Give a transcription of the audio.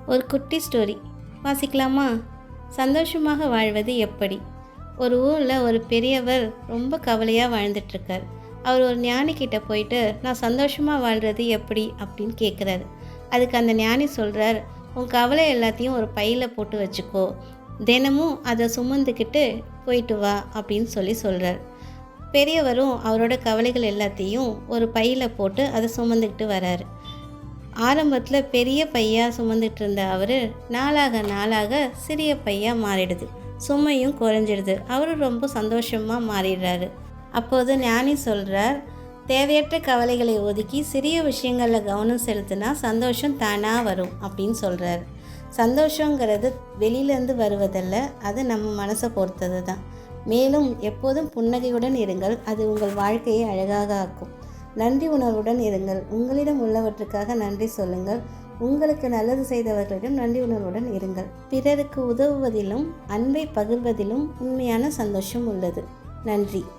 ஒரு குட்டி ஸ்டோரி வாசிக்கலாமா? சந்தோஷமாக வாழ்வது எப்படி? ஒரு ஊரில் ஒரு பெரியவர் ரொம்ப கவலையாக வாழ்ந்துட்டுருக்கார். அவர் ஒரு ஞானி கிட்ட போயிட்டு, நான் சந்தோஷமாக வாழ்கிறது எப்படி அப்படின்னு கேட்குறாரு. அதுக்கு அந்த ஞானி சொல்கிறார், உன் கவலை எல்லாத்தையும் ஒரு பையில் போட்டு வச்சுக்கோ, தினமும் அதை சுமந்துக்கிட்டு போயிட்டு வா அப்படின்னு சொல்கிறார். பெரியவரும் அவரோட கவலைகள் எல்லாத்தையும் ஒரு பையில் போட்டு அதை சுமந்துக்கிட்டு வராரு. ஆரம்பத்தில் பெரிய பையா சுமந்துட்டு இருந்த அவர் நாளாக நாளாக சிறிய பையா மாறிடுது. சுமையும் குறைஞ்சிடுது. அவரும் ரொம்ப சந்தோஷமாக மாறிடுறாரு. அப்போது ஞானி சொல்கிறார், தேவையற்ற கவலைகளை ஒதுக்கி சிறிய விஷயங்களில் கவனம் செலுத்தினா சந்தோஷம் தானாக வரும் அப்படின்னு சொல்கிறார். சந்தோஷங்கிறது வெளியிலேருந்து வருவதல்ல, அது நம்ம மனசை பொறுத்தது தான். மேலும் எப்போதும் புன்னகையுடன் இருங்கள், அது உங்கள் வாழ்க்கையை அழகாக ஆக்கும். நன்றி உணர்வுடன் இருங்கள். உங்களிடம் உள்ளவற்றுக்காக நன்றி சொல்லுங்கள். உங்களுக்கு நல்லது செய்தவர்களிடம் நன்றி உணர்வுடன் இருங்கள். பிறருக்கு உதவுவதிலும் அன்பை பகிர்வதிலும் உண்மையான சந்தோஷம் உள்ளது. நன்றி.